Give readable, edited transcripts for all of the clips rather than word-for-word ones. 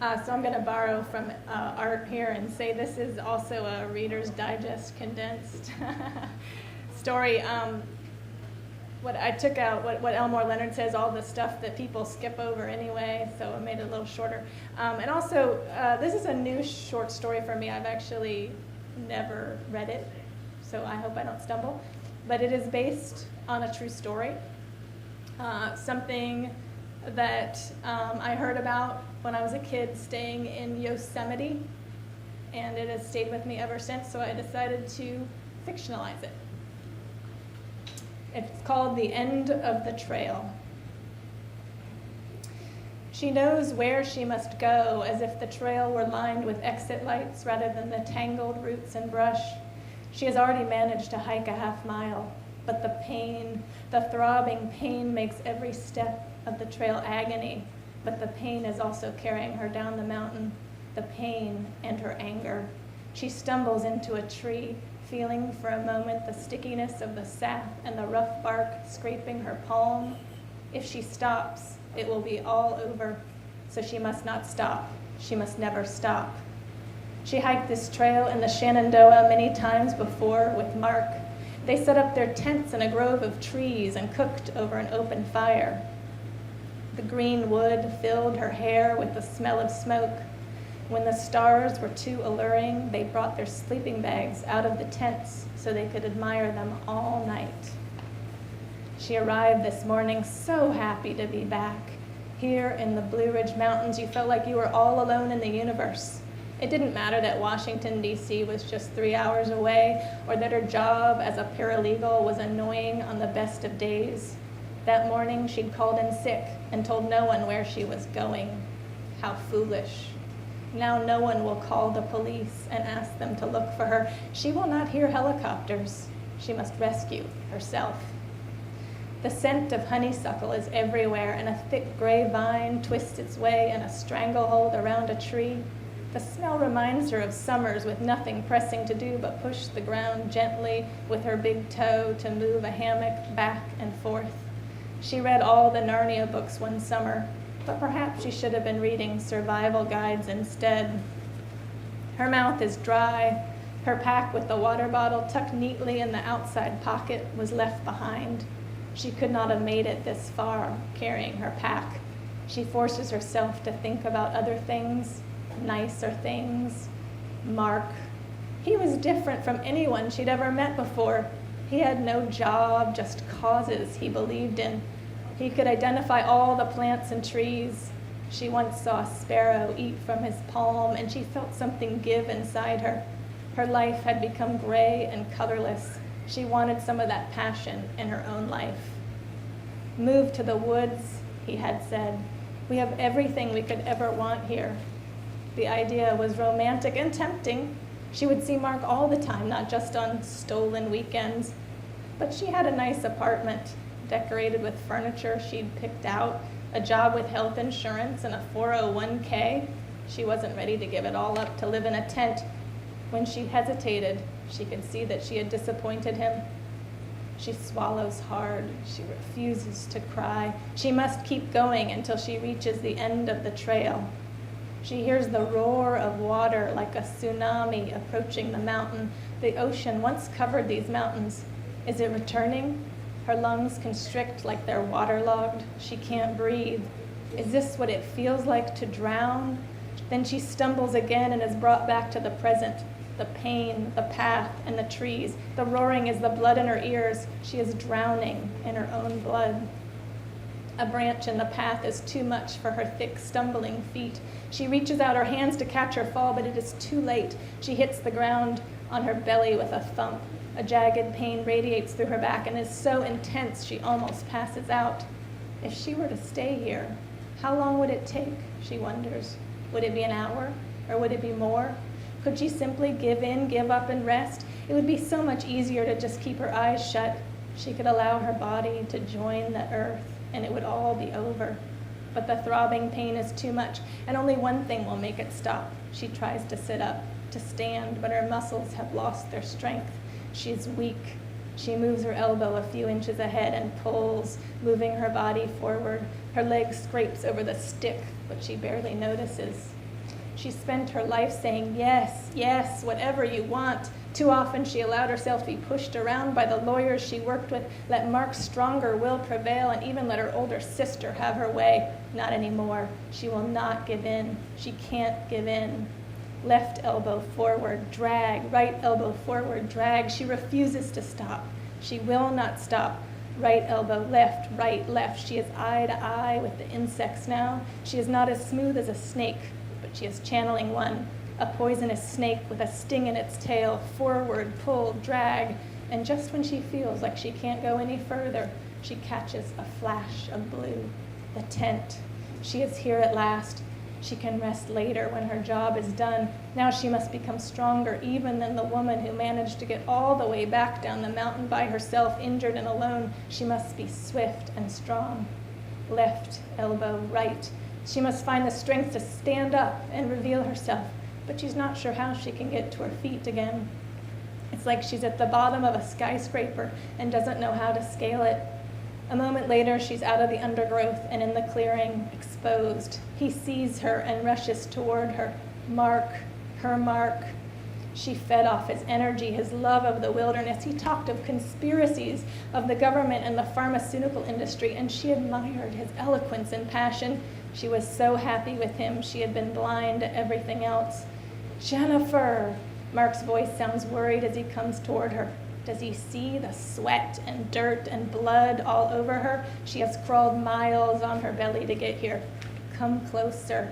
So I'm going to borrow from Art here and say this is also a Reader's Digest condensed story. What I took out, what Elmore Leonard says, all the stuff that people skip over anyway, so I made it a little shorter. And also, this is a new short story for me. I've actually never read it, so I hope I don't stumble. But it is based on a true story, something that I heard about when I was a kid staying in Yosemite, and it has stayed with me ever since, so I decided to fictionalize it. It's called The End of the Trail. She knows where she must go, as if the trail were lined with exit lights rather than the tangled roots and brush. She has already managed to hike a half mile, but the pain, the throbbing pain, makes every step of the trail agony, but the pain is also carrying her down the mountain, the pain and her anger. She stumbles into a tree, feeling for a moment the stickiness of the sap and the rough bark scraping her palm. If she stops, it will be all over, so she must not stop. She must never stop. She hiked this trail in the Shenandoah many times before with Mark. They set up their tents in a grove of trees and cooked over an open fire. The green wood filled her hair with the smell of smoke. When the stars were too alluring, they brought their sleeping bags out of the tents so they could admire them all night. She arrived this morning so happy to be back. Here in the Blue Ridge Mountains, you felt like you were all alone in the universe. It didn't matter that Washington, D.C. was just 3 hours away, or that her job as a paralegal was annoying on the best of days. That morning, she'd called in sick and told no one where she was going. How foolish. Now no one will call the police and ask them to look for her. She will not hear helicopters. She must rescue herself. The scent of honeysuckle is everywhere, and a thick gray vine twists its way in a stranglehold around a tree. The smell reminds her of summers with nothing pressing to do but push the ground gently with her big toe to move a hammock back and forth. She read all the Narnia books one summer, but perhaps she should have been reading survival guides instead. Her mouth is dry. Her pack with the water bottle tucked neatly in the outside pocket was left behind. She could not have made it this far carrying her pack. She forces herself to think about other things, nicer things. Mark. He was different from anyone she'd ever met before. He had no job, just causes he believed in. He could identify all the plants and trees. She once saw a sparrow eat from his palm, and she felt something give inside her. Her life had become gray and colorless. She wanted some of that passion in her own life. Move to the woods, he had said. We have everything we could ever want here. The idea was romantic and tempting. She would see Mark all the time, not just on stolen weekends. But she had a nice apartment, decorated with furniture she'd picked out, a job with health insurance, and a 401k. She wasn't ready to give it all up to live in a tent. When she hesitated, she could see that she had disappointed him. She swallows hard. She refuses to cry. She must keep going until she reaches the end of the trail. She hears the roar of water like a tsunami approaching the mountain. The ocean once covered these mountains. Is it returning? Her lungs constrict like they're waterlogged. She can't breathe. Is this what it feels like to drown? Then she stumbles again and is brought back to the present. The pain, the path, and the trees. The roaring is the blood in her ears. She is drowning in her own blood. A branch in the path is too much for her thick, stumbling feet. She reaches out her hands to catch her fall, but it is too late. She hits the ground on her belly with a thump. A jagged pain radiates through her back and is so intense she almost passes out. If she were to stay here, how long would it take, she wonders. Would it be an hour, or would it be more? Could she simply give in, give up, and rest? It would be so much easier to just keep her eyes shut. She could allow her body to join the earth, and it would all be over. But the throbbing pain is too much, and only one thing will make it stop. She tries to sit up, to stand, but her muscles have lost their strength. She is weak. She moves her elbow a few inches ahead and pulls, moving her body forward. Her leg scrapes over the stick, but she barely notices. She spent her life saying, yes, yes, whatever you want. Too often she allowed herself to be pushed around by the lawyers she worked with, let Mark's stronger will prevail, and even let her older sister have her way. Not anymore. She will not give in. She can't give in. Left elbow forward, drag. Right elbow forward, drag. She refuses to stop. She will not stop. Right elbow, left, right, left. She is eye to eye with the insects now. She is not as smooth as a snake, but she is channeling one. A poisonous snake with a sting in its tail, forward, pull, drag, and just when she feels like she can't go any further, she catches a flash of blue. The tent. She is here at last. She can rest later when her job is done. Now she must become stronger even than the woman who managed to get all the way back down the mountain by herself, injured and alone. She must be swift and strong. Left elbow, right. She must find the strength to stand up and reveal herself, but she's not sure how she can get to her feet again. It's like she's at the bottom of a skyscraper and doesn't know how to scale it. A moment later, she's out of the undergrowth and in the clearing, exposed. He sees her and rushes toward her. Mark, her Mark. She fed off his energy, his love of the wilderness. He talked of conspiracies of the government and the pharmaceutical industry, and she admired his eloquence and passion. She was so happy with him. She had been blind to everything else. Jennifer! Mark's voice sounds worried as he comes toward her. Does he see the sweat and dirt and blood all over her? She has crawled miles on her belly to get here. Come closer,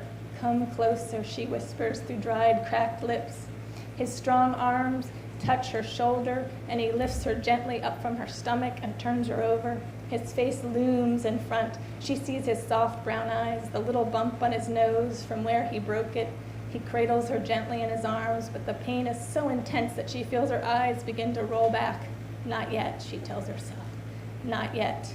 she whispers through dried, cracked lips. His strong arms touch her shoulder, and he lifts her gently up from her stomach and turns her over. His face looms in front. She sees his soft brown eyes, the little bump on his nose from where he broke it. He cradles her gently in his arms, but the pain is so intense that she feels her eyes begin to roll back. Not yet, she tells herself. Not yet.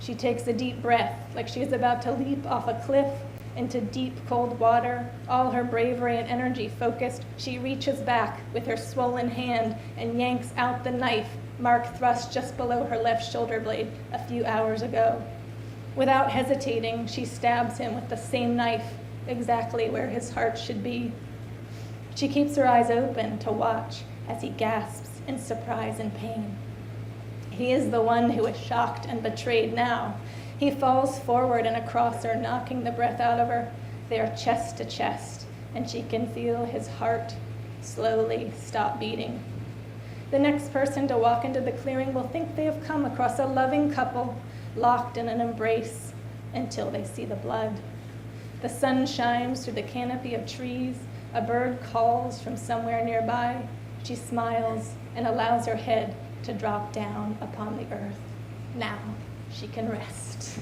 She takes a deep breath, like she is about to leap off a cliff into deep, cold water. All her bravery and energy focused, she reaches back with her swollen hand and yanks out the knife Mark thrust just below her left shoulder blade a few hours ago. Without hesitating, she stabs him with the same knife, exactly where his heart should be. She keeps her eyes open to watch as he gasps in surprise and pain. He is the one who is shocked and betrayed now. He falls forward and across her, knocking the breath out of her. They are chest to chest, and she can feel his heart slowly stop beating. The next person to walk into the clearing will think they have come across a loving couple locked in an embrace until they see the blood. The sun shines through the canopy of trees. A bird calls from somewhere nearby. She smiles and allows her head to drop down upon the earth. Now she can rest.